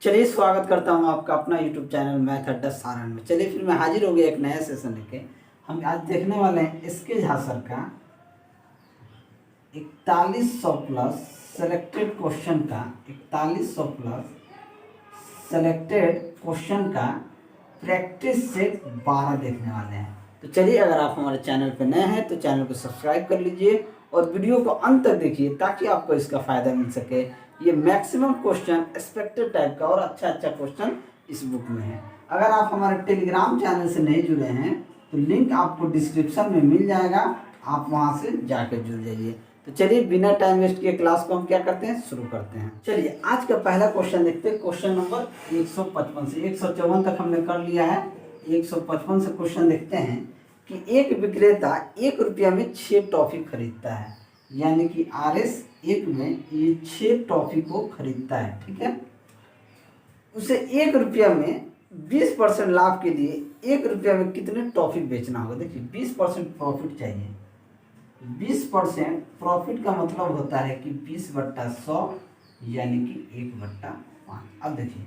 चलिए स्वागत करता हूँ आपका अपना YouTube चैनल मैथ अड्डा सारण में। चलिए फिर मैं हाजिर हो गया एक नया सेशन लेके। हम आज देखने वाले हैं एसके झा सर का 4100 प्लस सेलेक्टेड क्वेश्चन का 4100 प्लस सेलेक्टेड क्वेश्चन का प्रैक्टिस सेट 12 देखने वाले हैं। तो चलिए, अगर आप हमारे चैनल पर नए हैं तो चैनल को सब्सक्राइब कर लीजिए और वीडियो को अंत तक देखिए ताकि आपको इसका फ़ायदा मिल सके। ये मैक्सिमम क्वेश्चन एक्सपेक्टेड टाइप का और अच्छा क्वेश्चन इस बुक में है। अगर आप हमारे टेलीग्राम चैनल से नहीं जुड़े हैं तो लिंक आपको डिस्क्रिप्शन में मिल जाएगा, आप वहां से जाकर जुड़ जाइए। तो चलिए बिना टाइम वेस्ट किए क्लास को हम क्या करते हैं, शुरू करते हैं। चलिए आज का पहला क्वेश्चन देखते हैं। क्वेश्चन नंबर 155 से 154 तक हमने कर लिया है। 155 से क्वेश्चन देखते हैं कि एक विक्रेता 1 रुपया में 6 टॉफी खरीदता है, यानी कि RS 1 में ये 6 टॉफी को खरीदता है। ठीक है, उसे 1 रुपया में 20% लाभ के लिए 1 रुपया में कितने टॉफी बेचना होगा। देखिए 20% प्रॉफिट चाहिए। 20% प्रॉफिट का मतलब होता है कि 20/100 यानी कि 1/5। अब देखिए,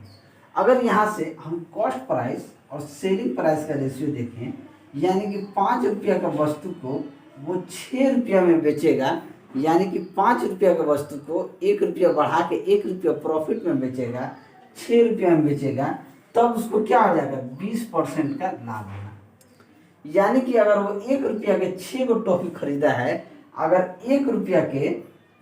अगर यहाँ से हम कॉस्ट प्राइस और सेलिंग प्राइस का रेशियो देखें, यानी कि 5 रुपया का वस्तु को वो 6 रुपया में बेचेगा, यानी कि 5 रुपया का वस्तु को 1 रुपया बढ़ा के 1 रुपया प्रॉफिट में बेचेगा, 6 रुपया में बेचेगा, तब उसको क्या हो जाएगा, 20% का लाभ होगा। यानी कि अगर वो 1 रुपया के 6 गो टॉफी खरीदा है, अगर 1 रुपया के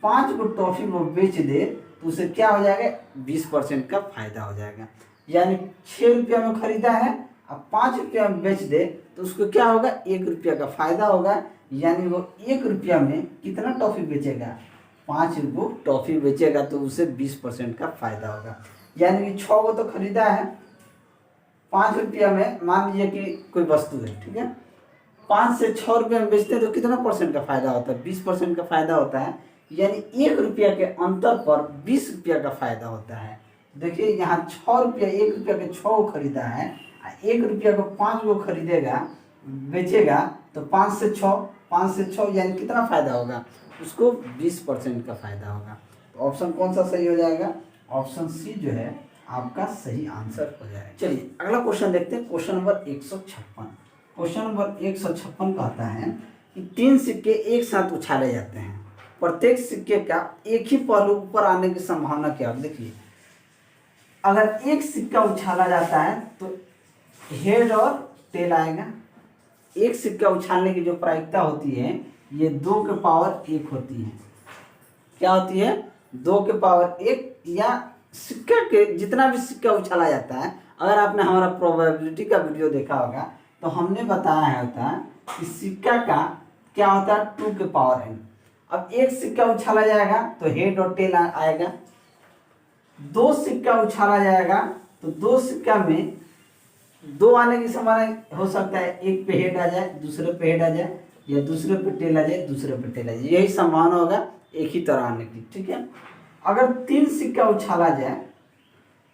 5 गो टॉफी वो बेच दे तो उसे क्या हो जाएगा, 20% का फायदा हो जाएगा। यानी 6 रुपया में खरीदा है, अब 5 रुपया में बेच दे तो उसको क्या होगा, 1 रुपया का फायदा होगा। यानी वो 1 रुपया में कितना टॉफी बेचेगा, 5 गो टॉफी बेचेगा तो उसे 20% का फायदा होगा। यानी कि 6 गो तो खरीदा है, 5 रुपया में मान लीजिए कि कोई वस्तु है, ठीक है, 5 से 6 रुपया में बेचते हैं तो कितना परसेंट का फायदा होता है, 20% का फायदा होता है। यानी 1 रुपया के अंतर पर 20 रुपया का फायदा होता है। देखिए यहाँ 6 रुपया, 1 रुपया के 6 गो खरीदा है, 1 रुपया को 5 गो खरीदेगा बेचेगा तो 5 से 6 यानी कितना फायदा होगा, उसको 20% का फायदा होगा। तो ऑप्शन कौन सा सही हो जाएगा, ऑप्शन सी जो है आपका सही आंसर हो जाएगा। चलिए अगला क्वेश्चन देखते हैं। Question number 156। क्वेश्चन नंबर 156 कहता है कि 3 सिक्के एक साथ उछाले जाते हैं, प्रत्येक सिक्के का एक ही पहलू ऊपर आने की संभावना क्या है। देखिए अगर एक सिक्का उछाला जाता है तो हेड और टेल आएगा। एक सिक्का उछालने की जो प्रायिकता होती है ये 2 के पावर 1 होती है। क्या होती है, 2 के पावर 1, या सिक्का के जितना भी सिक्का उछाला जाता है, अगर आपने हमारा प्रोबेबिलिटी का वीडियो देखा होगा तो हमने बताया होता कि सिक्का का क्या होता है, 2 के पावर n। अब एक सिक्का उछाला जाएगा तो हेड और टेल आएगा। 2 सिक्का उछाला जाएगा तो 2 सिक्का में 2 आने की संभावना हो सकता है, एक पे हेड आ जाए, दूसरे पे हेड आ जाए, या दूसरे पे टेल आ जाए, दूसरे पे टेल आ जाए, यही संभावना होगा एक ही तरह आने की। ठीक है, अगर 3 सिक्का उछाला जाए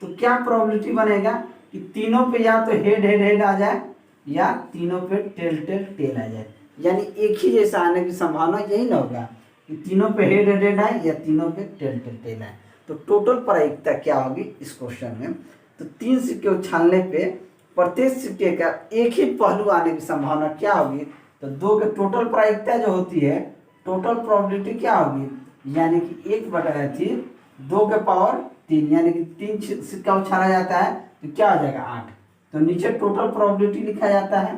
तो क्या प्रोबेबिलिटी बनेगा कि तीनों पे या तो हेड हेड हेड आ जाए या तीनों पे टेल टेल टेल आ जाए। यानी एक ही जैसा आने की संभावना यही ना होगा कि तीनों पे हेड हेड हेड आए या तीनों पे टेल टेल टेल आए। तो टोटल प्रायिकता क्या होगी इस क्वेश्चन में, तो 3 सिक्के उछालने पे प्रत्येक सिक्के का एक ही पहलू आने की संभावना क्या होगी, तो 2 के टोटल प्रायिकता जो होती है, टोटल प्रोबेबिलिटी क्या होगी, यानी कि 1/3 2 के पावर 3, यानी कि 3 सिक्का उछाला जाता है तो क्या हो जाएगा, 8। तो नीचे टोटल प्रोबेबिलिटी लिखा जाता है।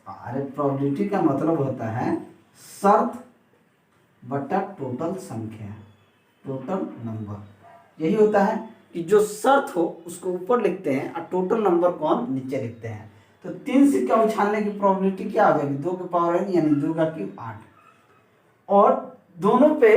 अरे प्रोबेबिलिटी का मतलब होता है शर्त बटा टोटल संख्या, टोटल नंबर। यही होता है कि जो शर्त हो उसको ऊपर लिखते हैं और टोटल नंबर को हम नीचे लिखते हैं। तो 3 सिक्का उछालने की प्रोबेबिलिटी क्या हो जाएगी, 2 के पावर n यानी 2 का क्यूब 8। और दोनों पे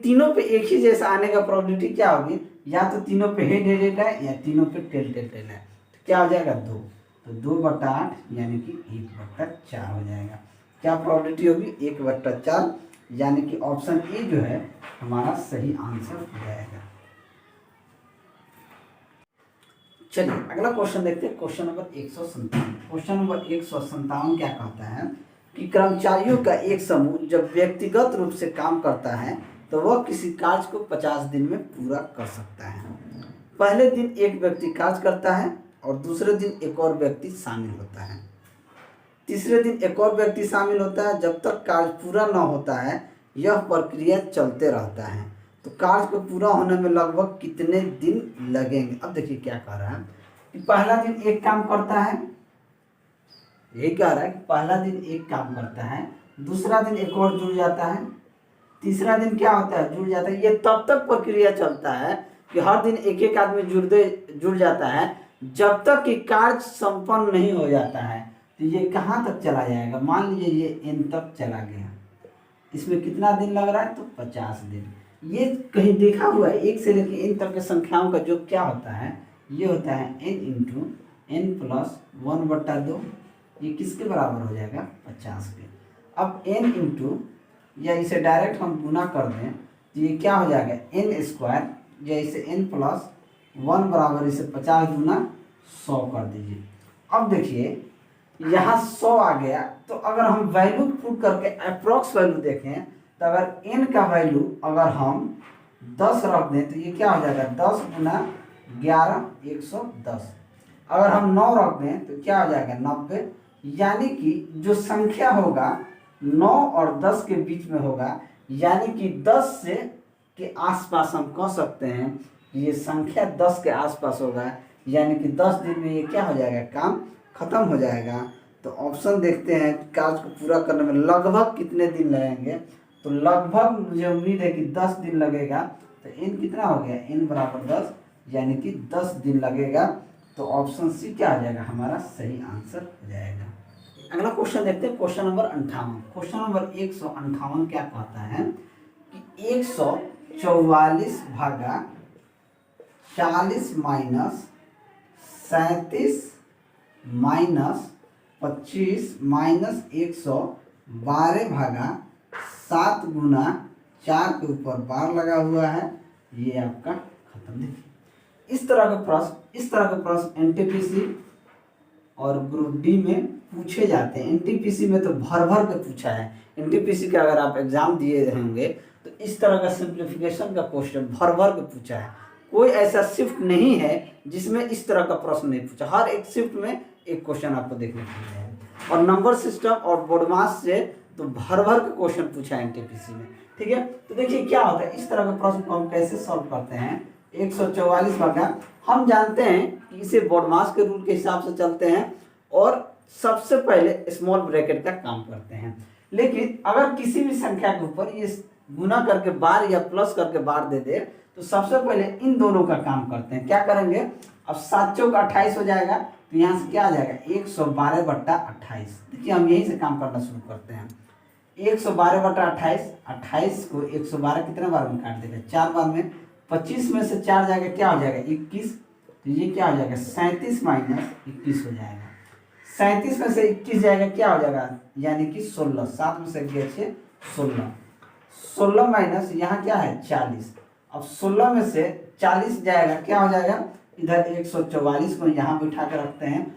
तीनों पे एक ही जैसा आने का प्रोबेबिलिटी क्या होगी, या तो तीनों पे हेड हेड हेड है या तीनों पे टेल टेल टेल है। तो क्या हो जाएगा, 2। तो 2/8 यानी कि 1/4 हो जाएगा। क्या प्रोबेबिलिटी होगी, 1/4, यानी कि ऑप्शन ए जो है हमारा सही आंसर हो जाएगा। चलिए अगला क्वेश्चन देखते हैं। Question number 157। क्वेश्चन नंबर 157 क्या कहता है कि कर्मचारियों का एक समूह जब व्यक्तिगत रूप से काम करता है तो वह किसी कार्य को 50 दिन में पूरा कर सकता है। पहले दिन एक व्यक्ति कार्य करता है और दूसरे दिन एक और व्यक्ति शामिल होता है, तीसरे दिन एक और व्यक्ति शामिल होता है। जब तक कार्य पूरा न होता है यह प्रक्रिया चलते रहता है। तो कार्य को पूरा होने में लगभग कितने दिन लगेंगे। अब देखिए क्या कह रहा है कि पहला दिन एक काम करता है, यही कह रहा है कि पहला दिन एक काम करता है, दूसरा दिन एक और जुड़ जाता है, तीसरा दिन क्या होता है, जुड़ जाता है। ये तब तक प्रक्रिया चलता है कि हर दिन एक एक आदमी जुड़ जाता है जब तक कि कार्य संपन्न नहीं हो जाता है। तो ये कहाँ तक चला जाएगा, मान लीजिए ये n तक चला गया, इसमें कितना दिन लग रहा है, तो 50 दिन। ये कहीं देखा हुआ है 1 से लेकर n तक के संख्याओं का जो क्या होता है, ये होता है n इंटू n प्लस 1/2। ये किसके बराबर हो जाएगा, 50 के। अब n इंटू, या इसे डायरेक्ट हम गुना कर दें तो ये क्या हो जाएगा, n², या इसे n प्लस 1 बराबर इसे 50 गुना 100 कर दीजिए। अब देखिए यहाँ 100 आ गया, तो अगर हम वैल्यू पुट करके अप्रॉक्स वैल्यू देखें तो अगर n का वैल्यू अगर हम 10 रख दें तो ये क्या हो जाएगा, 10 गुना 11 110। अगर हम 9 रख दें तो क्या हो जाएगा, 90। यानी कि जो संख्या होगा 9 और 10 के बीच में होगा, यानी कि 10 से के आसपास हम कह सकते हैं कि ये संख्या 10 के आसपास होगा। यानी कि 10 दिन में ये क्या हो जाएगा, काम खत्म हो जाएगा। तो ऑप्शन देखते हैं कार्य को पूरा करने में लगभग कितने दिन लगेंगे। तो लगभग मुझे उम्मीद है कि 10 दिन लगेगा। तो n कितना हो गया, n बराबर 10, यानी कि 10 दिन लगेगा। तो ऑप्शन सी क्या हो जाएगा, हमारा सही आंसर हो जाएगा। अगला क्वेश्चन देखते हैं, क्वेश्चन नंबर 58। क्वेश्चन नंबर 158 क्या कहता है कि 144 भागा 40 माइनस 37 माइनस 25 माइनस 112 भागा 7 गुना 4 के ऊपर बार लगा हुआ है। ये आपका खत्म। देखिए इस तरह के प्रश्न एनटीपीसी और ग्रुप डी में पूछे जाते हैं। एनटीपीसी में तो भर भर के पूछा है। एनटीपीसी का अगर आप एग्जाम दिए होंगे तो इस तरह का सिंप्लीफिकेशन का क्वेश्चन भर भर के पूछा है। कोई ऐसा शिफ्ट नहीं है जिसमें इस तरह का प्रश्न नहीं पूछा। हर एक शिफ्ट में एक क्वेश्चन आपको देखने को मिलेगा। और नंबर सिस्टम और बोर्डमास से तो भर भर के क्वेश्चन पूछा है एनटीपीसी में। ठीक है, तो देखिए क्या होता है, इस तरह के प्रश्न को हम कैसे सॉल्व करते हैं। 144 भागा, हम जानते हैं कि इसे बोर्डमास के रूल के हिसाब से चलते हैं और सबसे पहले स्मॉल ब्रैकेट का काम करते हैं। लेकिन अगर किसी भी संख्या के ऊपर ये गुना करके बार या प्लस करके बार दे दे तो सबसे पहले इन दोनों का काम करते हैं। क्या करेंगे, अब 7 चौक 28 हो जाएगा, तो यहाँ से क्या आ जाएगा 112/28। देखिए हम यहीं से काम करना शुरू करते हैं। 112/28, 28 को 112 कितने बार में काट देगा, 4 बार में। 25 में से 4 जाएगा, क्या हो जाएगा 21। तो ये क्या हो जाएगा 37 माइनस 21 हो जाएगा। 37 में से 21 जाएगा, क्या हो जाएगा, यानी कि 16। 7 में से गया 6, 16। 16 माइनस यहाँ क्या है 40। अब 16 में से 40 जाएगा, क्या हो जाएगा, इधर 144 को यहाँ बिठा कर रखते हैं।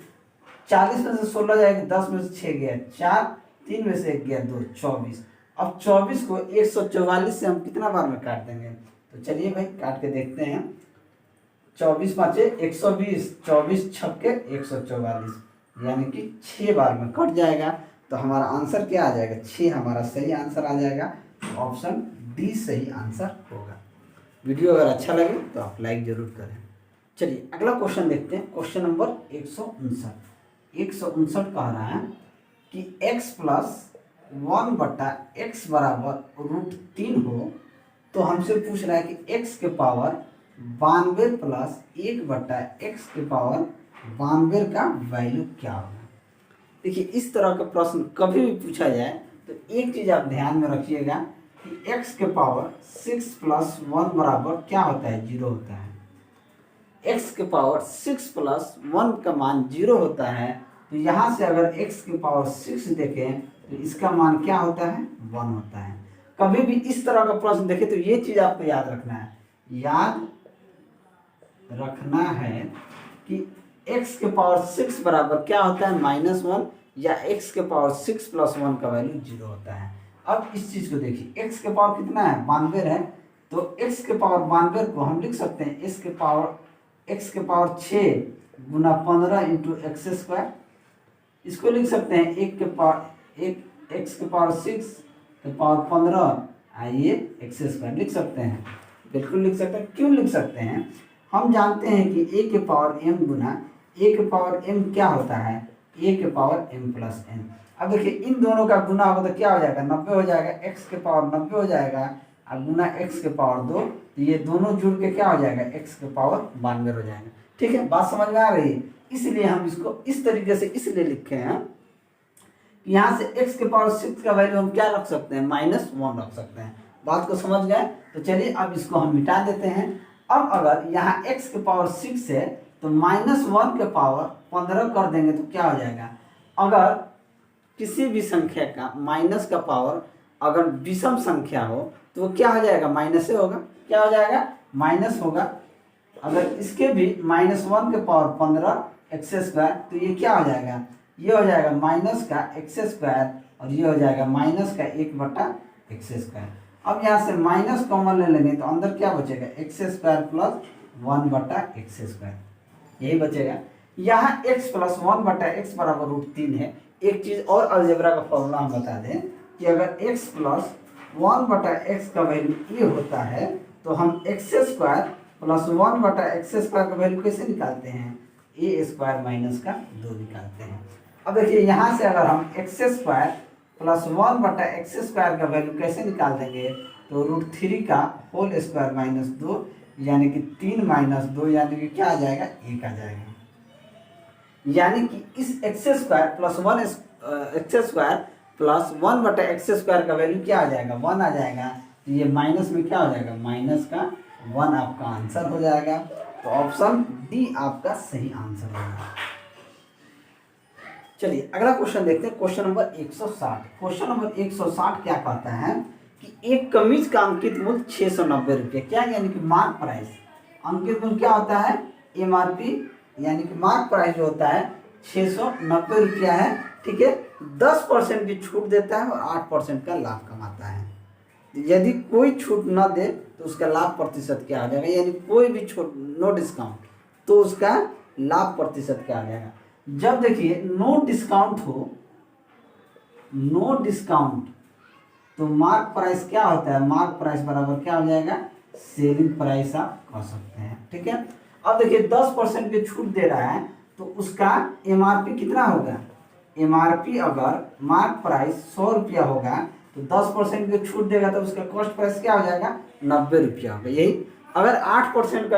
40 में से 16 जाएगा, 10 में से 6 गया 4, 3 में से 1 गया 2, 24। अब 24 को 144 से हम कितना बार में काट देंगे, तो चलिए भाई काट के देखते हैं। 24 पाँचे 120, 24 छक्के 144, यानी कि 6 बार में कट जाएगा। तो हमारा आंसर क्या आ जाएगा, 6 हमारा सही आंसर आ जाएगा। ऑप्शन डी सही आंसर होगा। वीडियो अगर अच्छा लगे तो आप लाइक जरूर करें। चलिए अगला क्वेश्चन देखते हैं, क्वेश्चन नंबर 159। 159 कह रहा है कि x प्लस 1/x बराबर √3 हो, तो हमसे पूछ रहा है कि x के पावर 92 प्लस 1/x के पावर 92 का वैल्यू क्या होगा। देखिए इस तरह का प्रश्न कभी भी पूछा जाए तो एक चीज़ आप ध्यान में रखिएगा कि x के पावर 6 प्लस 1 बराबर क्या होता है, 0 होता है। x के पावर 6 प्लस 1 का मान 0 होता है। तो यहाँ से अगर x के पावर 6 देखें तो इसका मान क्या होता है, 1 होता है। कभी भी इस तरह का प्रश्न देखें तो ये चीज़ आपको याद रखना है, कि x के पावर 6 बराबर क्या होता है, -1, या x के पावर 6 प्लस 1 का वैल्यू 0 होता है। अब इस चीज़ को देखिए, x के पावर कितना है, 92 है। तो x के पावर 92 को हम लिख सकते हैं x के पावर एक्स के पावर 6 गुना 15 इंटू एक्स स्क्वायर। इसको लिख सकते हैं एक के पावर एक एक्स के पावर 6 के पावर 15 आइए एक्स स्क्वायर लिख सकते हैं, बिल्कुल लिख सकते हैं। क्यों लिख सकते हैं? हम जानते हैं कि ए के पावर m गुना ए के पावर m क्या होता है, ए के पावर m प्लस n। अब देखिए इन दोनों का गुना होगा तो क्या हो जाएगा, 90 हो जाएगा, x के पावर 90 हो जाएगा और गुना x के पावर 2, तो ये दोनों जुड़ के क्या हो जाएगा, x के पावर 92 हो जाएगा। ठीक है, बात समझ में आ रही है? इसलिए हम इसको इस तरीके से इसलिए लिखे हैं, यहाँ से x के पावर 6 का वैल्यू हम क्या रख सकते हैं, -1 रख सकते हैं। बात को समझ गए? तो चलिए अब इसको हम मिटा देते हैं। अब अगर यहाँ x के पावर 6 है तो -1 के पावर 15 कर देंगे तो क्या हो जाएगा, अगर किसी भी संख्या का माइनस का पावर अगर विषम संख्या हो तो वो क्या हो जाएगा, माइनस से होगा। क्या हो जाएगा, माइनस होगा। अगर इसके भी -1 के पावर 15 एक्स स्क्वायर तो ये क्या हो जाएगा, ये हो जाएगा माइनस का एक्स स्क्वायर और ये हो जाएगा माइनस का 1/x स्क्वायर। अब यहाँ से माइनस कॉमन ले लेंगे तो अंदर क्या बचेगा, x square plus 1/x square, यही बचेगा। यहाँ x प्लस 1/x बराबर √3 है। एक चीज़ और अलजेब्रा का फॉर्मूला हम बता दें कि अगर x प्लस 1/x का वैल्यू ये होता है तो हम x square plus 1/x square का वैल्यू कैसे निकालते हैं, a स्क्वायर माइनस का 2 निकालते हैं। अब देखिए यहाँ से अगर हम x square plus 1/x square का वैल्यू कैसे निकाल देंगे, तो √3 का होल स्क्वायर माइनस 2 यानी कि 3 माइनस 2 यानी कि क्या आ जाएगा, 1 आ जाएगा। यानी कि इस x square plus 1/x square का वैल्यू क्या आ जाएगा, 1 आ जाएगा। तो ये माइनस में क्या हो जाएगा, माइनस का 1 आपका आंसर हो जाएगा। तो ऑप्शन डी आपका सही आंसर होगा। चलिए अगला क्वेश्चन देखते हैं, क्वेश्चन नंबर 160। क्वेश्चन नंबर 160 क्या कहता है कि एक कमीज का अंकित मूल्य 690 रुपये, क्या यानी कि मार्क प्राइस। अंकित मूल्य क्या होता है, MRP यानी कि मार्क प्राइस जो होता है 690 रुपया है। ठीक है, 10% की छूट देता है और 8% का लाभ कमाता है। यदि कोई छूट न दे तो उसका लाभ प्रतिशत क्या आ जाएगा, यानी कोई भी छूट, नो डिस्काउंट, तो उसका लाभ प्रतिशत क्या आ जाएगा। जब देखिए नो डिस्काउंट हो, नो डिस्काउंट, तो मार्क प्राइस क्या होता है, मार्क प्राइस बराबर क्या हो जाएगा, सेलिंग प्राइस आप कह सकते हैं। ठीक है, अब देखिए 10% की छूट दे रहा है तो उसका MRP कितना होगा, MRP अगर मार्क प्राइस 100 रुपया होगा तो 10% की छूट देगा तो उसका कॉस्ट प्राइस क्या हो जाएगा, 90 रुपया होगा। यही अगर 8%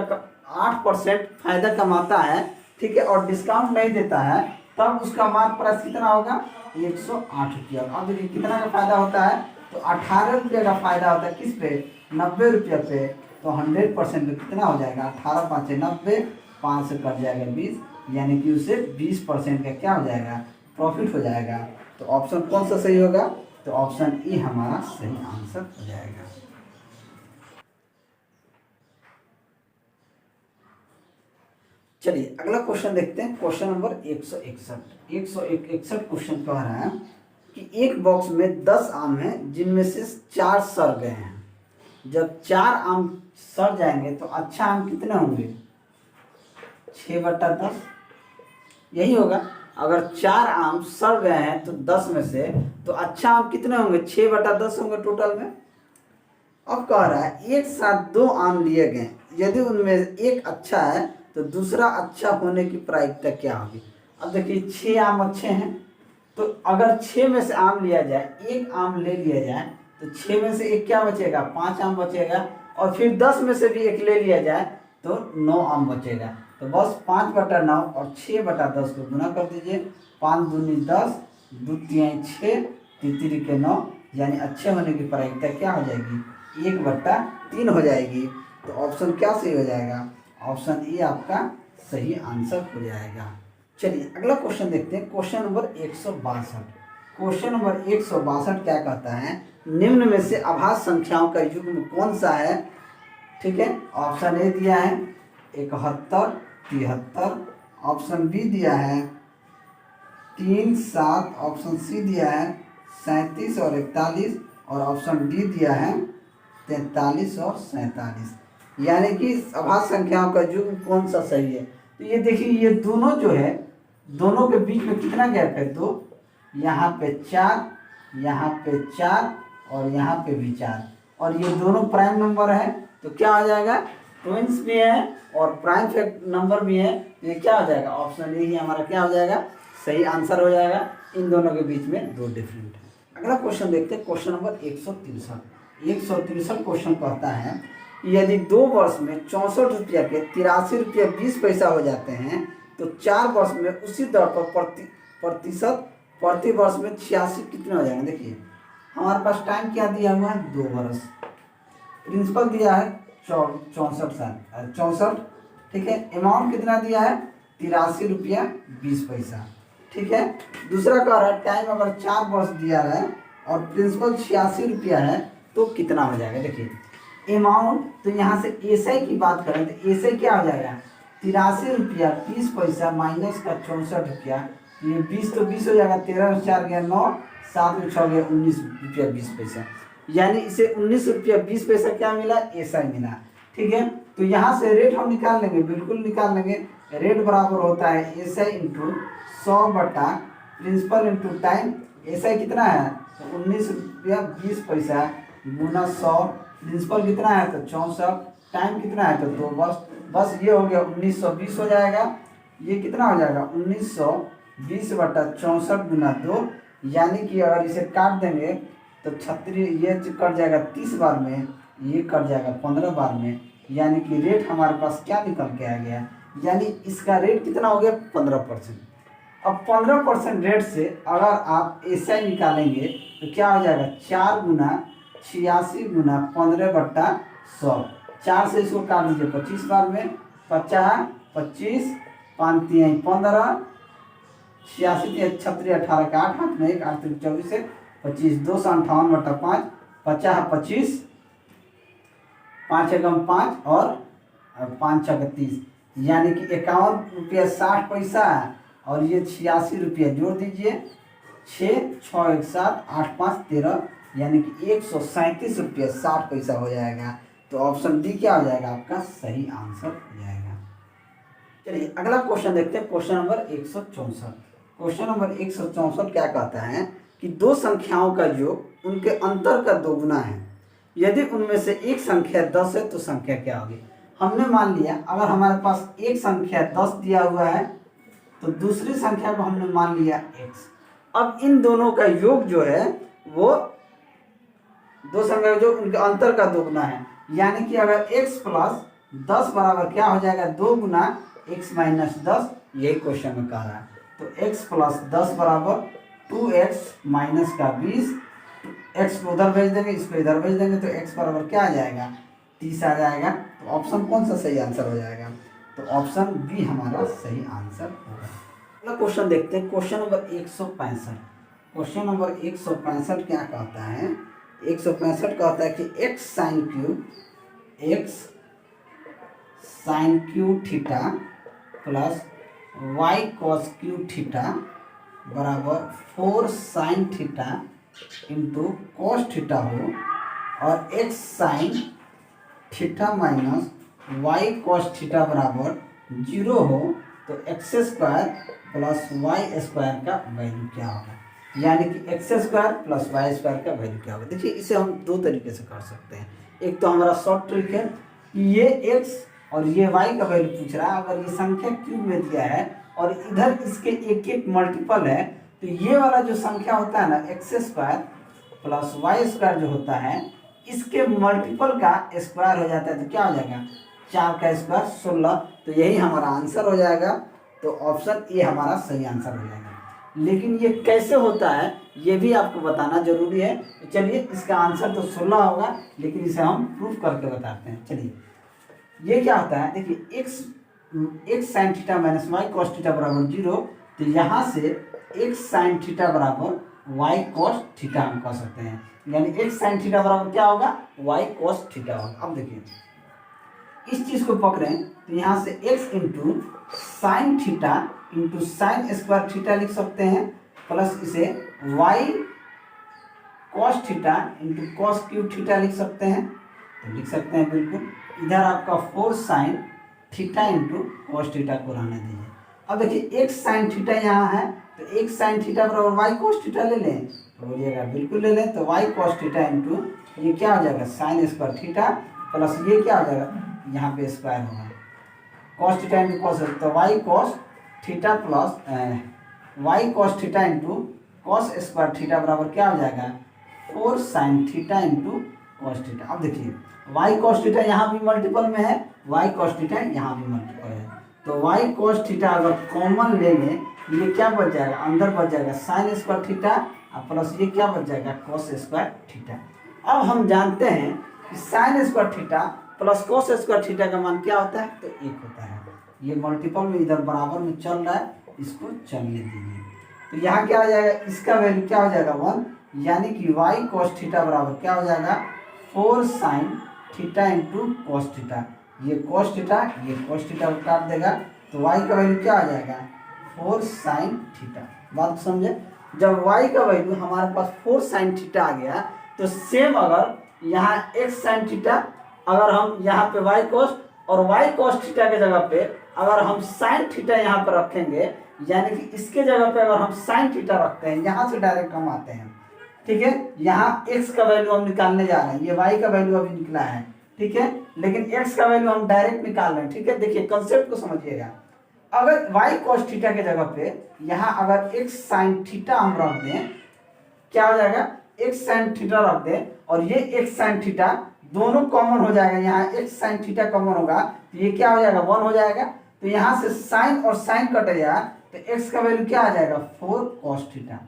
फायदा कमाता है, ठीक है, और डिस्काउंट नहीं देता है तब उसका मार्क प्राइस कितना होगा, 108 रुपया। अब देखिए कितना का फायदा होता है, तो 18 रुपये का फायदा होता है किस पे, 90 रुपये पे। तो 100% में कितना हो जाएगा, 18 5 90, 5 से कट जाएगा 20, यानी कि उसे 20% का क्या हो जाएगा, प्रॉफिट हो जाएगा। तो ऑप्शन कौन सा सही होगा, तो ऑप्शन ई हमारा सही आंसर हो जाएगा। चलिए अगला क्वेश्चन देखते हैं, क्वेश्चन नंबर 161 क्वेश्चन कह रहा है कि एक बॉक्स में 10 आम हैं जिनमें से 4 सड़ गए हैं। जब 4 आम सड़ जाएंगे तो अच्छा आम कितने होंगे, 6/10, यही होगा। अगर 4 आम सड़ गए हैं तो 10 में से, तो अच्छा आम कितने होंगे, 6/10 होंगे टोटल में। अब कह रहा है एक साथ 2 आम लिए गए, यदि उनमें एक अच्छा है तो दूसरा अच्छा होने की प्रायिकता क्या होगी। अब देखिए 6 आम अच्छे हैं, तो अगर 6 में से आम लिया जाए, एक आम ले लिया जाए तो 6 में से एक क्या बचेगा, 5 आम बचेगा, और फिर 10 में से भी एक ले लिया जाए तो 9 आम बचेगा। तो बस 5/9 और 6/10 को गुना कर दीजिए, 5 दूनी 10, 2 तिहाई 6, 3 के 9, यानी अच्छे होने की प्रायिकता क्या हो जाएगी, 1/3 हो जाएगी। तो ऑप्शन क्या सही हो जाएगा, ऑप्शन ई आपका सही आंसर हो जाएगा। चलिए अगला क्वेश्चन देखते हैं, क्वेश्चन नंबर 162। क्वेश्चन नंबर 162 क्या कहता है, निम्न में से अभाज्य संख्याओं का युग्म कौन सा है। ठीक है, ऑप्शन ए दिया है 71, 73, ऑप्शन बी दिया है 3, 7, ऑप्शन सी दिया है 37 और 41, और ऑप्शन डी दिया है 43 और 47। यानी कि अभाज्य संख्याओं का युग्म कौन सा सही है। तो ये देखिए, ये दोनों जो है, दोनों के बीच में कितना गैप है, 2, यहाँ पे 4, यहाँ पे 4 और यहाँ पे भी 4, और ये दोनों प्राइम नंबर है। तो क्या हो जाएगा, ट्विंस भी है और प्राइम फैक्ट नंबर भी है। तो ये क्या हो जाएगा, ऑप्शन ए ही हमारा क्या हो जाएगा, सही आंसर हो जाएगा। इन दोनों के बीच में 2 डिफरेंट है। अगला क्वेश्चन देखते हैं, क्वेश्चन नंबर 163 क्वेश्चन कहता है, यदि 2 वर्ष में 64 रुपया के 83 रुपया 20 पैसा हो जाते हैं तो 4 वर्ष में उसी दर पर प्रति वर्ष में 86 कितने हो जाएंगे। देखिए हमारे पास टाइम क्या दिया हुआ है, 2 वर्ष, प्रिंसिपल दिया है 64, ठीक है। अमाउंट कितना दिया है, 83 रुपया 20 पैसा, ठीक है। दूसरा कह रहा है टाइम अगर 4 वर्ष दिया है और प्रिंसिपल 86 रुपया है तो कितना हो जाएगा। देखिए अमाउंट, तो यहाँ से एसआई की बात करें तो एसआई क्या हो जाएगा, 83 रुपया 20 पैसा माइनस का 64 रुपया, ये 20 तो 20 हो जाएगा, 13 में 4 गया 9, 7 में 6 गया 19 रुपया 20 पैसा, यानी इसे 19 रुपया 20 पैसा क्या मिला, एसआई मिला, ठीक है। तो यहाँ से रेट हम निकाल लेंगे, बिल्कुल निकाल लेंगे। रेट बराबर होता है एसआई इंटू 100 बटा प्रिंसिपल इंटू टाइम। एसआई कितना है, तो 19 रुपया 20 पैसा गुना 100, प्रिंसिपल कितना है तो 64, टाइम कितना है तो 2 वर्ष, बस ये हो गया 1920 हो जाएगा। ये कितना हो जाएगा 1920 बटा 64 गुना 2, यानी कि अगर इसे काट देंगे तो 36, ये कट जाएगा 30 बार में, ये कट जाएगा 15 बार में, यानी कि रेट हमारे पास क्या निकल के आ गया, यानी इसका रेट कितना हो गया 15%। अब 15% रेट से अगर आप एसआई निकालेंगे तो क्या हो जाएगा, 4 गुना 86 गुना 15 बट्टा 100, 4 से इसको काट दीजिए 25 बार में, 50 25 5 3 15, 86 36 18 का 8 हाथ में 1 8 3 24 से 25, 258 बट्टा 5, 50 25, 5 एकम 5 और 5 छक 30, यानी कि 51 रुपया 60 पैसा, और ये 86 रुपया जोड़ दीजिए, 6 6 1 7 8 5 13, यानी कि 137 रुपया 60 पैसा हो जाएगा। तो ऑप्शन डी क्या हो जाएगा, आपका सही आंसर हो जाएगा। चलिए अगला क्वेश्चन देखते हैं, क्वेश्चन नंबर 164। क्वेश्चन नंबर 164 क्या कहता है कि 2 संख्याओं का योग उनके अंतर का 2 गुना है, यदि उनमें से एक संख्या 10 है तो संख्या क्या होगी। हमने मान लिया अगर हमारे पास एक संख्या 10 दिया हुआ है तो दूसरी संख्या को हमने मान लिया x। अब इन दोनों का योग जो है वो 2 संख्या जो उनके अंतर का 2 गुना है, यानी कि अगर x प्लस 10 बराबर क्या हो जाएगा, 2 गुना x माइनस 10, यही क्वेश्चन में कह रहा है। तो x प्लस 10 बराबर 2x माइनस का 20, x को उधर भेज देंगे, इसको इधर भेज देंगे, तो x बराबर क्या आ जाएगा, 30 आ जाएगा। तो ऑप्शन कौन सा सही आंसर हो जाएगा, तो ऑप्शन बी हमारा सही आंसर होगा। अगला क्वेश्चन देखते हैं, क्वेश्चन नंबर 165। क्वेश्चन नंबर 165 क्या कहता है, 165 कहता है कि x sine cube theta plus y cos cube theta बराबर 4 sine theta into cos theta हो, और x sine theta minus y cos theta बराबर 0 हो, तो x square plus y square का वैल्यू क्या होगा, यानी कि x square plus y square का वैल्यू क्या होगा। देखिए इसे हम 2 तरीके से कर सकते हैं। एक तो हमारा शॉर्ट ट्रिक है कि ये x और ये y का वैल्यू पूछ रहा है, अगर ये संख्या क्यूब में दिया है और इधर इसके एक एक मल्टीपल है, तो ये वाला जो संख्या होता है ना x square plus y square जो होता है, इसके मल्टीपल का स्क्वायर हो जाता है, तो क्या हो जाएगा 4 का स्क्वायर 16, तो यही हमारा आंसर हो जाएगा। तो ऑप्शन ए हमारा सही आंसर हो जाएगा। लेकिन ये कैसे होता है ये भी आपको बताना जरूरी है। तो चलिए इसका आंसर तो 16 होगा, लेकिन इसे हम प्रूफ करके बताते हैं। चलिए ये क्या होता है, देखिए x sine theta minus y cos theta बराबर 0, तो यहाँ से एक्स साइन थीटा बराबर वाई कॉस थीटा हम कह सकते हैं, यानी एक्स साइन थीटा बराबर क्या होगा, वाई कॉस थीटा होगा। अब देखिए इस चीज को पकड़ें तो यहाँ से x into sine theta into sine square theta लिख सकते हैं, प्लस इसे y cos theta into cos cube theta लिख सकते हैं। तो लिख सकते हैं बिल्कुल। इधर आपका 4 sine theta into cos theta को रहने दीजिए। अब देखिए एक साइन थीटा यहाँ है, तो एक साइन थीटा बराबर वाई कॉस थीटा ले लें, तो बोलिएगा बिल्कुल ले लें। तो वाई कॉस थीटा इंटू ये क्या हो जाएगा साइन स्क्वायर थीटा प्लस ये क्या हो जाएगा यहाँ पे स्क्वायर होगा कॉस थीटा इंटू कॉस, तो y cos theta plus y cos theta into cos square theta बराबर क्या हो जाएगा 4 sine theta into cos theta. अब देखिए वाई कॉस थीटा यहाँ भी मल्टीपल में है, वाई कॉस थीटा यहाँ भी मल्टीपल है, तो वाई कॉस थीटा अगर कॉमन ले लें ये क्या बच जाएगा अंदर बच जाएगा साइन स्क्वायर थीटा और प्लस ये क्या बच जाएगा कॉस स्क्वायर थीटा। अब हम जानते हैं कि sine square theta plus cos square theta का मान क्या होता है, तो 1 होता है। ये मल्टीपल में इधर बराबर में चल रहा है, इसको चलने दीजिए। तो यहाँ क्या हो जाएगा इसका वैल्यू क्या हो जाएगा 1, यानी कि वाई कॉस थीटा बराबर क्या हो जाएगा 4 sine theta into cos theta. ये कॉस थीटा ये कॉस थीटा को काट देगा, तो वाई का वैल्यू क्या आ जाएगा 4 साइन थीटा। बात समझे, जब वाई का वैल्यू हमारे पास 4 साइन थीटा आ गया, तो सेम अगर यहाँ x साइन थीटा अगर हम यहाँ पे वाई कॉस और वाई कॉस थीटा के जगह पे अगर हम साइन थीटा यहाँ पर रखेंगे, यानी कि इसके जगह पे अगर हम साइन थीटा रखते हैं, यहाँ से डायरेक्ट हम आते हैं, ठीक है। यहाँ x का वैल्यू हम निकालने जा रहे हैं, ये y का वैल्यू अभी निकला है, ठीक है, लेकिन x का वैल्यू हम डायरेक्ट निकाल रहे हैं, ठीक है। देखिए कंसेप्ट को समझिएगा, अगर y cos थीटा के जगह पे यहाँ अगर x sin थीटा हम रख दें, क्या हो जाएगा x sin थीटा रख दें और ये x sin थीटा दोनों कॉमन हो जाएगा, यहाँ x sin थीटा कॉमन होगा तो ये क्या हो जाएगा 1 हो जाएगा। तो यहाँ से साइन और साइन कटेगा, तो x का वैल्यू क्या आ जाएगा 4 cos थीटा।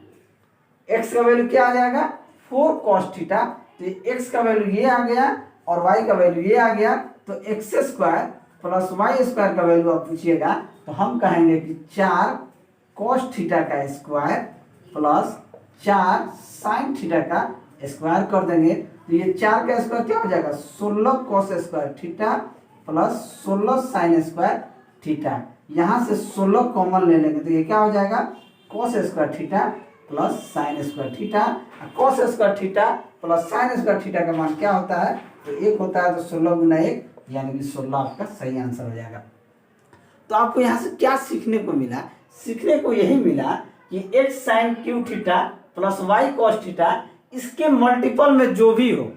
x का वैल्यू क्या आ जाएगा 4 cos थीटा, तो x का वैल्यू ये आ गया और y का वैल्यू ये आ गया, तो x square plus y square का वैल्यू आप पूछिएगा तो हम कहेंगे कि 4 cos थीटा का स्क्वायर प्लस 4 साइन थीटा का स्क्वायर कर देंगे, तो ये 4 का स्क्वायर क्या हो जाएगा 16 cos square theta plus 16 sine square theta. यहाँ से 16 कॉमन ले लेंगे, तो ये क्या हो जाएगा cos square theta plus sine square theta. cos square theta plus sine square theta का मान क्या होता है, तो 1 होता है, तो 16 गुना 1 यानी कि 16 आपका सही आंसर हो जाएगा। तो आपको यहाँ से क्या सीखने को मिला, सीखने को यही मिला कि x sine cube theta plus y cos theta इसके मल्टीपल में जो भी हो,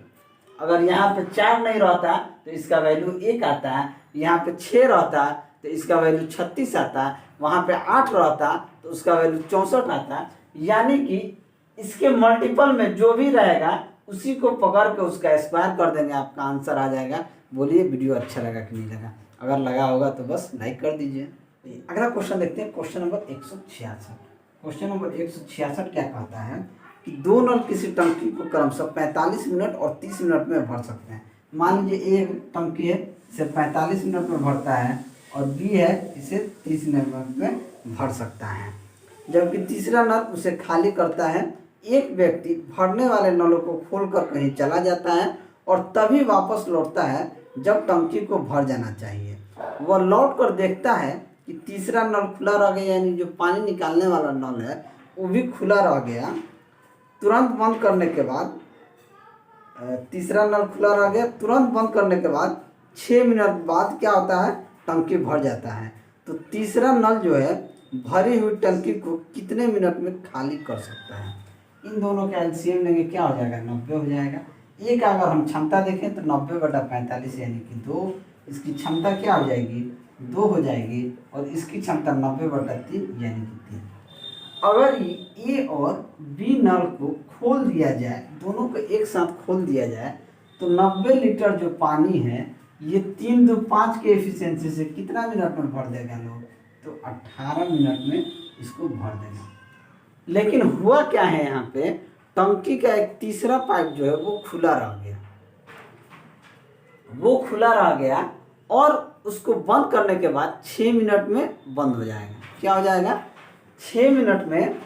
अगर यहाँ पे 4 नहीं रहता तो इसका वैल्यू 1 आता है, यहाँ पे 6 रहता तो इसका वैल्यू 36 आता, वहाँ पे 8 रहता तो उसका वैल्यू 64 आता। यानी कि इसके मल्टीपल में जो भी रहेगा उसी को पकड़ के उसका स्क्वायर कर देंगे, आपका आंसर आ जाएगा। बोलिए वीडियो अच्छा लगा कि नहीं लगा, अगर लगा होगा तो बस लाइक कर दीजिए। अगला क्वेश्चन देखते हैं, क्वेश्चन नंबर 166। क्वेश्चन नंबर 166 क्या कहता है कि 2 नल किसी टंकी को क्रमशः 45 मिनट और 30 मिनट में भर सकते हैं। मान लीजिए एक टंकी है इसे 45 मिनट में भरता है और बी है इसे 30 मिनट में भर सकता है, जबकि तीसरा नल उसे खाली करता है। एक व्यक्ति भरने वाले नलों को खोलकर कहीं चला जाता है और तभी वापस लौटता है जब टंकी को भर जाना चाहिए। वह लौट कर देखता है कि तीसरा नल खुला रह गया, यानी जो पानी निकालने वाला नल है वो भी खुला रह गया। तुरंत बंद करने के बाद तीसरा नल खुला रह गया, तुरंत बंद करने के बाद 6 मिनट बाद क्या होता है टंकी भर जाता है। तो तीसरा नल जो है भरी हुई टंकी को कितने मिनट में खाली कर सकता है। इन दोनों का एलसीएम लेंगे, क्या हो जाएगा 90 हो जाएगा। एक अगर हम क्षमता देखें तो 90/45 यानी कि 2, इसकी क्षमता क्या हो जाएगी 2 हो जाएगी और इसकी क्षमता 90/3 यानी कि 3। अगर ए और बी नल को खोल दिया जाए, दोनों को एक साथ खोल दिया जाए, तो 90 लीटर जो पानी है ये 3 2 5 के एफिशिएंसी से कितना मिनट में भर देगा लोग, तो 18 मिनट में इसको भर देगा। लेकिन हुआ क्या है यहाँ पे, टंकी का एक तीसरा पाइप जो है वो खुला रह गया और उसको बंद करने के बाद 6 मिनट में बंद हो जाएगा। क्या हो जाएगा 6 मिनट में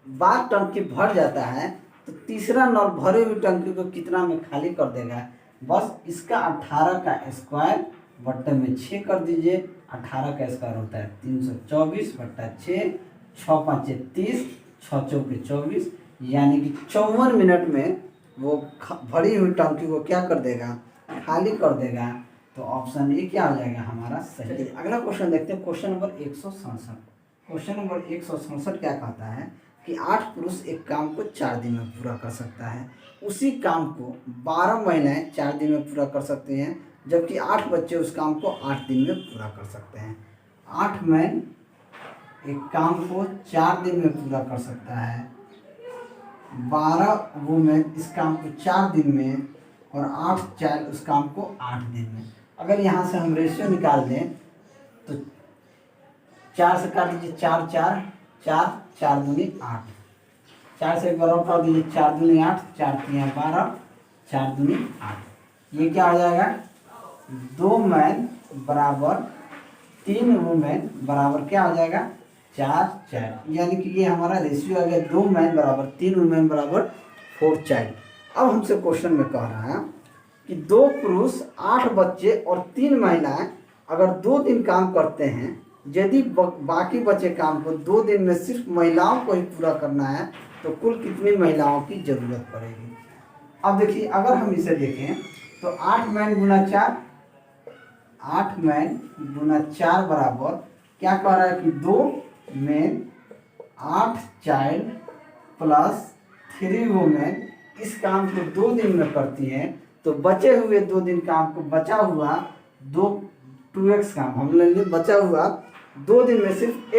बाद टंकी भर जाता है, तो तीसरा नल भरी हुई टंकी को कितना में खाली कर देगा, बस इसका 18 का स्क्वायर बट्टे में 6 कर दीजिए। 18 का स्क्वायर होता है 324/6, 6 5 30, 6 चौके 24, यानी कि 54 मिनट में वो भरी हुई टंकी को क्या कर देगा खाली कर देगा तो ऑप्शन ए क्या हो जाएगा हमारा सही। अगला क्वेश्चन देखते हैं, क्वेश्चन नंबर 167। क्वेश्चन नंबर 167 क्या कहता है कि 8 पुरुष एक काम को 4 दिन में पूरा कर सकता है, उसी काम को 12 महिलाएं 4 दिन में पूरा कर सकती हैं, जबकि 8 बच्चे उस काम को 8 दिन में पूरा कर सकते हैं। 8 मैन एक काम को 4 दिन में पूरा कर सकता है, 12 वुमेन इस काम को 4 दिन में, और 8 चाइल्ड उस काम को 8 दिन में। अगर यहाँ से हम रेशियो निकाल दें तो 4 से काट दीजिए, 4 4 4 4 दूनी 8, 4 से एक बार और काट दीजिए, 4 दूनी 8, 4 3 12, 4 दूनी 8। ये क्या हो जाएगा, 2 मैन बराबर 3 वुमेन बराबर क्या हो जाएगा 4 चाइल्ड, यानी कि ये हमारा रेशियो आ गया 2 मैन बराबर 3 वुमेन बराबर 4 चाइल्ड। अब हमसे क्वेश्चन में कह रहा है कि 2 पुरुष 8 बच्चे और 3 महिलाएं अगर 2 दिन काम करते हैं, यदि बाकी बचे काम को 2 दिन में सिर्फ महिलाओं को ही पूरा करना है तो कुल कितनी महिलाओं की ज़रूरत पड़ेगी। अब देखिए, अगर हम इसे देखें तो 8 मैन गुना 4, 8 मैन गुना 4 बराबर क्या कह रहा है कि 2 मैन 8 चाइल्ड प्लस 3 वुमेन इस काम को 2 दिन में करती हैं, तो बचे हुए 2 दिन काम को बचा हुआ 2x काम हम लेंगे, बचा हुआ 2 दिन में सिर्फ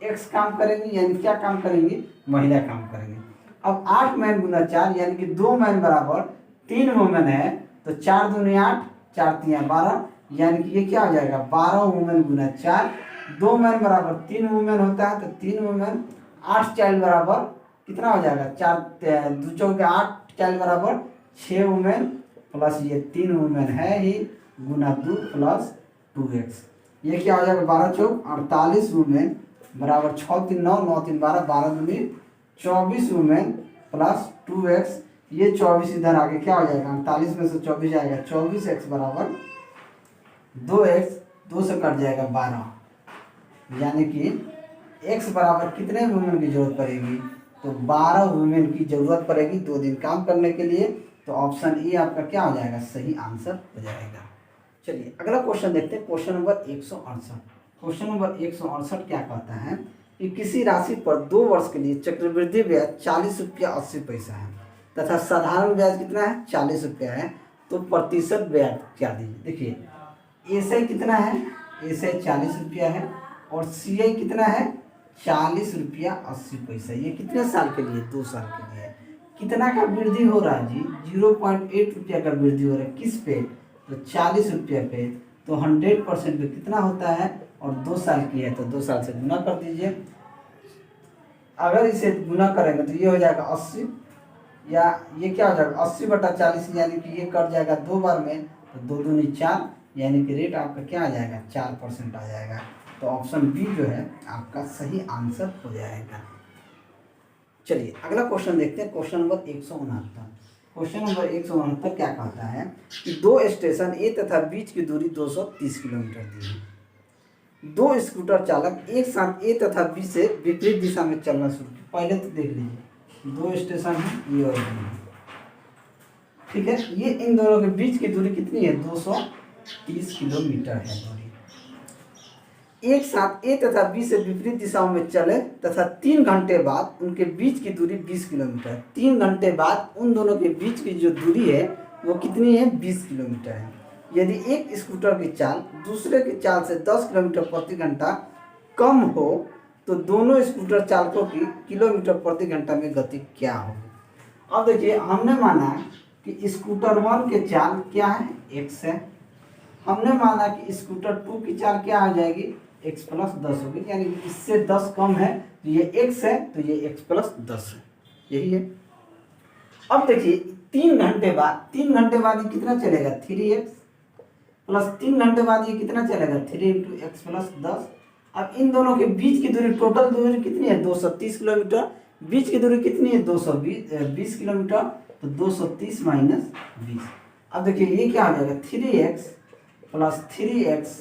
x काम करेंगे, यानी क्या काम करेंगी, महिला काम करेंगे। अब 8 मैन गुना 4 यानी कि 2 मैन बराबर 3 वुमेन है, तो 4 दूनी 8, 4 3 12, यानी कि ये क्या हो जाएगा 12 वुमेन गुना 4। 2 मैन बराबर 3 वुमेन होता है, तो 3 वुमेन 8 चाइल्ड बराबर कितना हो जाएगा 4 2 चौके 8 चाइल्ड बराबर 6 वुमेन प्लस ये 3 वुमेन है ही गुना 2 प्लस 2x, ये क्या हो जाएगा 12 चौक 48 वुमेन बराबर 6 3 9 9 3 12, 12 दूनी 24 वुमेन प्लस 2x, ये 24 इधर आगे क्या हो जाएगा 48 में से 24 जाएगा 24x बराबर 2x, 2 से कट जाएगा 12, यानी कि x बराबर कितने वुमेन की जरूरत पड़ेगी, तो 12 वुमेन की जरूरत पड़ेगी 2 दिन काम करने के लिए। तो ऑप्शन ए आपका क्या हो जाएगा सही आंसर हो जाएगा। चलिए अगला क्वेश्चन देखते हैं, क्वेश्चन नंबर 168। क्वेश्चन नंबर 168 क्या कहता है कि किसी राशि पर 2 वर्ष के लिए चक्रवृद्धि ब्याज 40 रुपया 80 पैसा है तथा साधारण ब्याज कितना है 40 रुपया है, तो प्रतिशत ब्याज क्या दीजिए। देखिए एसआई कितना है, एसआई 40 रुपया है और सीआई कितना है 40 रुपया 80 पैसा। ये कितने साल के लिए 2 साल के लिए। कितना का वृद्धि हो रहा है जी 0.8 रुपया का वृद्धि हो रहा है, किस पे, तो 40 रुपया पे, तो 100% पे कितना होता है, और 2 साल की है तो 2 साल से गुना कर दीजिए। अगर इसे गुना करेंगे तो ये हो जाएगा 80, या ये क्या हो जाएगा 80/40, यानी कि ये कट जाएगा 2 बार में, तो 2 दूनी 4, यानी कि रेट आपका क्या आ जाएगा 4% आ जाएगा। तो ऑप्शन बी जो है आपका सही आंसर हो जाएगा। चलिए अगला क्वेश्चन देखते हैं, क्वेश्चन नंबर 169। क्वेश्चन नंबर 169 क्या कहता है कि 2 स्टेशन ए तथा बीच की दूरी 230 किलोमीटर दी है। 2 स्कूटर चालक एक साथ ए तथा बी से विपरीत दिशा में चलना शुरू किया। पहले तो देख लीजिए 2 स्टेशन है ए और बी, ठीक है, ये इन दोनों के बीच की दूरी कितनी है 230 किलोमीटर है दूरी। एक साथ ए तथा बी से विपरीत दिशाओं में चले तथा 3 घंटे बाद उनके बीच की दूरी 20 किलोमीटर। 3 घंटे बाद उन दोनों के बीच की जो दूरी है वो कितनी है 20 किलोमीटर है। यदि एक स्कूटर की चाल दूसरे की चाल से 10 किलोमीटर प्रति घंटा कम हो तो दोनों स्कूटर चालकों की किलोमीटर प्रति घंटा में गति क्या होगी। अब देखिए हमने माना कि स्कूटर 1 के चाल क्या है x है, हमने माना कि स्कूटर 2 की चाल क्या आ जाएगी x प्लस 10 होगी, यानी कि इससे 10 कम है तो ये x है, तो ये x प्लस 10 है, यही है। अब देखिए 3 घंटे बाद ये कितना चलेगा 3x प्लस 3 घंटे बाद ये कितना चलेगा 3 × x प्लस 10। अब इन दोनों के बीच की दूरी, टोटल दूरी कितनी है 230 किलोमीटर, बीच की दूरी कितनी है 220 किलोमीटर, तो 230 माइनस 20। अब देखिए ये क्या हो जाएगा 3x प्लस 3x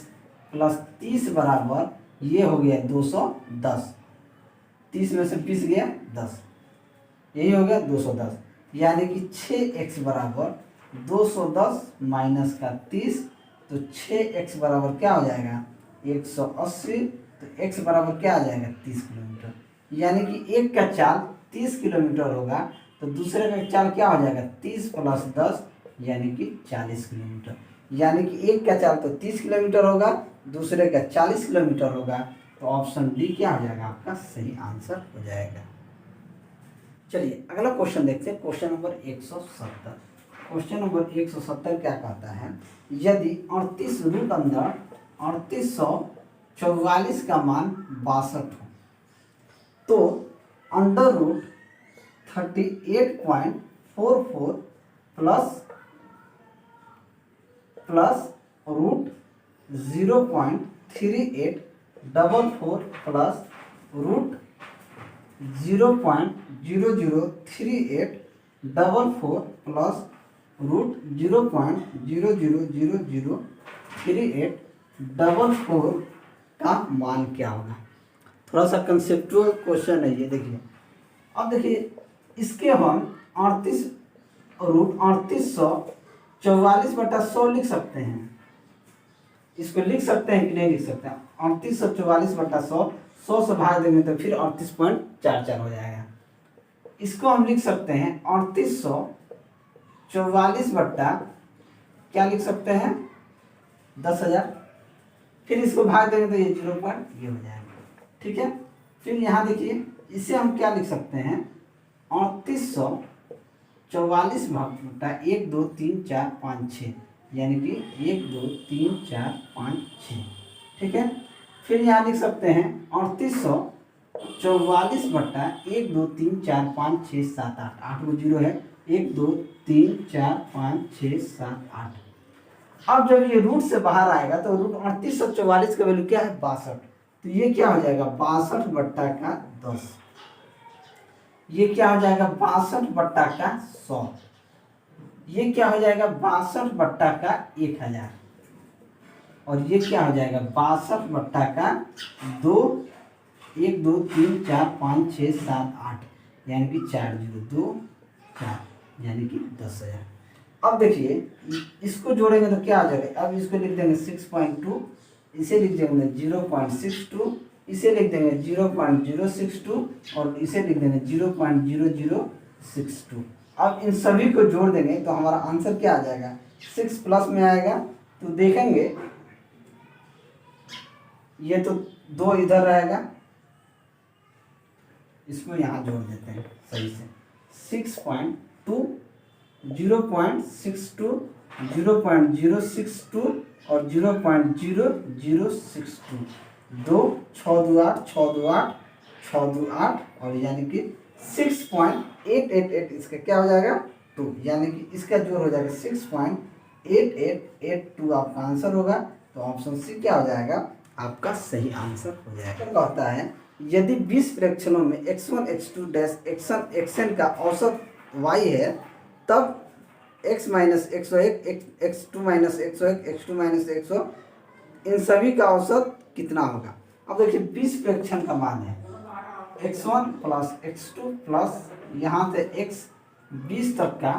प्लस 30 बराबर ये हो गया 210, 30 में से 20 गया 10, यही हो गया 210, यानी कि 6x बराबर 210 माइनस का 30, तो 6x बराबर क्या हो जाएगा 180। तो x बराबर क्या आ जाएगा 30 किलोमीटर। यानी कि एक का चाल 30 किलोमीटर होगा, तो दूसरे का चाल क्या हो जाएगा 30 + 10 यानी कि 40 किलोमीटर। यानी कि एक का चाल तो 30 किलोमीटर होगा, दूसरे का 40 किलोमीटर होगा। तो ऑप्शन डी क्या हो जाएगा आपका सही आंसर हो जाएगा। चलिए अगला क्वेश्चन देखते हैं, क्वेश्चन नंबर 170। क्वेश्चन नंबर 170 क्या कहता है, यदि 38 रूट अंदर 3844 का मान 62 हो, तो अंडर रूट 38.44 प्लस root 0.3844 plus root 0.003844 plus root 0.00003844 का मान क्या होगा। थोड़ा सा कंसेप्चुअल क्वेश्चन है ये, देखिए। अब देखिए इसके हम 38 रूट 3844/100 लिख सकते हैं। इसको लिख सकते हैं कि नहीं लिख सकते हैं। 3844/100, 100 से भाग देंगे तो फिर 38.44 हो जाएगा। इसको हम लिख सकते हैं 3844 बट्टा क्या लिख सकते हैं 10,000। फिर इसको भाग देंगे तो ये 0 पॉइंट ये हो जाएगा, ठीक है। फिर यहाँ देखिए इसे हम क्या लिख सकते हैं 3844 बट्टा 1 2 3 4 5 6 यानी कि 1 2 3 4 5 6, ठीक है। फिर यहाँ लिख सकते हैं 3844 बट्टा 1 2 3 4 5 6 7 8, 8 को 0 है, 1 2 3 4 5 6 7 8। अब जब ये रूट से बाहर आएगा तो रूट 3844 का वैल्यू क्या है 62, तो ये क्या हो जाएगा 62 बट्टा का 10, ये क्या हो जाएगा 62 बट्टा का 100, ये क्या हो जाएगा 62 बट्टा का 1000, और ये क्या हो जाएगा 62 बट्टा का 2, 1 2 3 4 5 6 7 8 यानी कि 4 0 2 4 यानी कि 10,000। अब देखिए इसको जोड़ेंगे तो क्या आ जाएगा, अब इसको लिख देंगे 6.2, इसे लिख देंगे 0.62, इसे लिख देंगे 0.062 और इसे लिख देंगे 0.0062। अब इन सभी को जोड़ देंगे तो हमारा आंसर क्या आ जाएगा 6 प्लस में आएगा। तो देखेंगे ये तो 2 इधर रहेगा, इसको यहाँ जोड़ देते हैं सही से 6.2 0.62 0.062 और 0.0062, 2 6 2 8 6 2 8 6 2 8 और यानी कि 6.888 इसका क्या हो जाएगा 2, यानी कि इसका जोड़ हो जाएगा 6.8882 आपका आंसर होगा। तो ऑप्शन सी क्या हो जाएगा आपका सही आंसर हो जाएगा। कहता है यदि 20 फ्रैक्शनों में x1 x2 डैश xn का औसत y है, तब x minus 101 x2 minus 101 x2 minus 100 इन सभी का औसत कितना होगा। अब देखिए 20 फ्रैक्शन का मान है x1 प्लस x2 प्लस यहाँ से x 20 तक का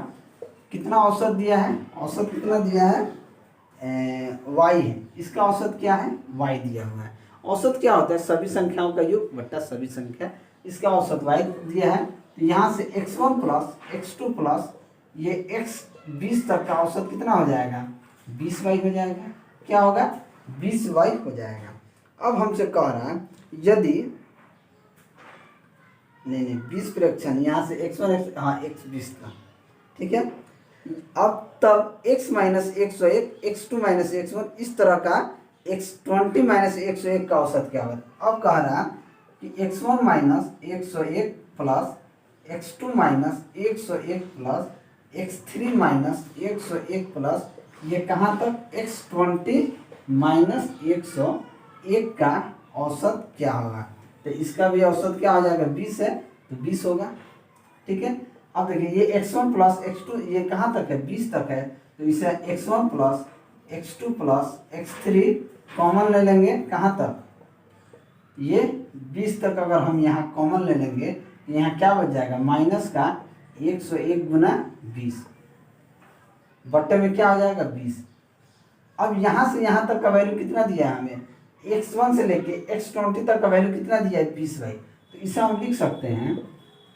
कितना औसत दिया है, औसत कितना दिया है y है, इसका औसत क्या है y दिया हुआ है। औसत क्या होता है सभी संख्याओं का योग बट्टा सभी संख्या, इसका औसत y दिया है। तो यहाँ से x1 प्लस x2 प्लस ये x 20 तक का औसत कितना हो जाएगा 20y हो जाएगा, क्या होगा 20y हो जाएगा। अब हमसे कह रहा है यदि नहीं 20 फ्रैक्शन यहाँ से x1 हाँ x 20 का, ठीक है। अब तब x माइनस 101 x2 माइनस 101 इस तरह का x20 माइनस 101 का औसत क्या होगा। अब कह रहा कि x1 minus 101 plus x2 minus 101 plus x3 minus 101 plus ये कहाँ तक x20 माइनस 101 का औसत क्या होगा। तो इसका भी औसत क्या हो जाएगा 20 है तो 20 होगा, ठीक है। अब देखिए ये x1 प्लस x2 ये कहाँ तक है 20 तक है, तो इसे x1 plus x2 plus x3 common ले लेंगे कहाँ तक ये 20 तक। अगर हम यहाँ कॉमन ले लेंगे यहाँ क्या बच जाएगा माइनस का 101 गुना 20 बट्टे में क्या हो जाएगा 20। अब यहाँ से यहाँ तक का वैल्यू कितना दिया है हमें, x1 से लेके x20 तक का वैल्यू कितना दिया है 20y। तो इसे हम लिख सकते हैं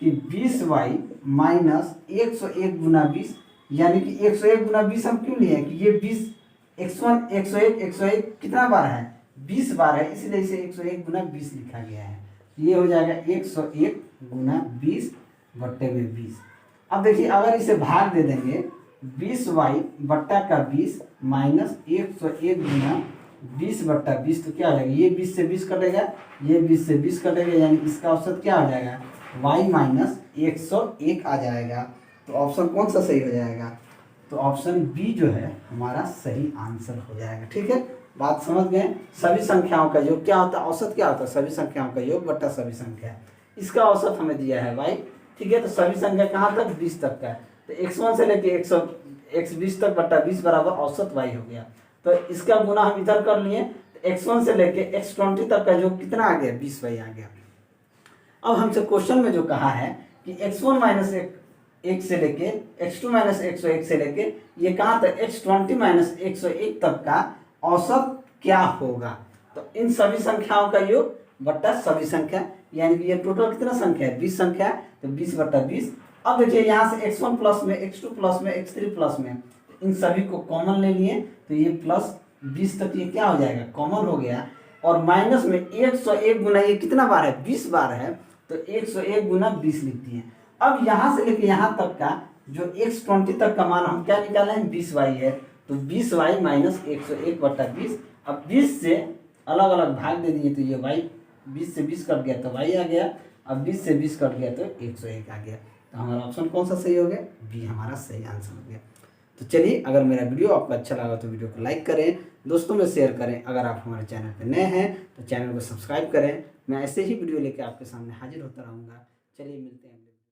कि 20y माइनस 101 गुना 20, यानी कि 101 गुना 20 हम क्यों लिए हैं कि ये 20 x1 101 कितना बार है 20 बार है, इसलिए इसे 101 गुना 20 लिखा गया है। ये हो जाएगा 101 गुना 20 बट्टे में 20। अब देखिए अगर इसे भाग दे देंगे 20y बट्टा का 20 माइनस 101 गुना 20 बट्टा 20, तो क्या हो जाएगा, ये 20 से 20 कटेगा, ये 20 से 20 कटेगा, यानी इसका औसत क्या हो जाएगा y माइनस 101 आ जाएगा। तो ऑप्शन कौन सा सही हो जाएगा, तो ऑप्शन बी जो है हमारा सही आंसर हो जाएगा। ठीक है, बात समझ गए। सभी संख्याओं का योग क्या होता है, औसत क्या होता है, सभी संख्याओं का योग बट्टा सभी संख्या। इसका औसत हमें दिया है y। ठीक है, तो सभी संख्या कहाँ तक 20 तक का है, तो x1 से लेके 120 तक बट्टा 20 बराबर औसत y हो गया। तो इसका गुना हम इधर कर लिए, तो x1 से लेके x20 तक का जो कितना आ गया 20y आ गया। अब हमसे क्वेश्चन में जो कहा है कि x1 माइनस 1 से लेके x2 माइनस 101 से लेके ये कहाँ तक x20 माइनस 101 तक का औसत क्या होगा, तो इन सभी संख्याओं का योग बट्टा सभी संख्या, यानी कि ये टोटल कितना संख्या है 20 संख्या है, तो 20 बट्टा 20। अब देखिए यहाँ से x1 प्लस में x2 प्लस में x3 प्लस में इन सभी को कॉमन ले लिए, तो ये प्लस 20 तक ये क्या हो जाएगा कॉमन हो गया, और माइनस में 101 गुना ये कितना बार है 20 बार है, तो 101 गुना 20 लिखती है। अब यहाँ से लेके यहाँ तक का जो x20 तक का मान हम क्या निकाले हैं 20y है, तो 20y माइनस 101 बट्टा 20। अब 20 से अलग अलग भाग दे दिए, तो ये y 20 से 20 कट गया तो y आ गया, अब 20 से 20 कट गया तो 101 आ गया। तो हमारा ऑप्शन कौन सा सही हो गया, बी हमारा सही आंसर हो गया। तो चलिए, अगर मेरा वीडियो आपको अच्छा लगा तो वीडियो को लाइक करें, दोस्तों में शेयर करें। अगर आप हमारे चैनल पर नए हैं तो चैनल को सब्सक्राइब करें। मैं ऐसे ही वीडियो लेकर आपके सामने हाजिर होता रहूँगा। चलिए मिलते हैं।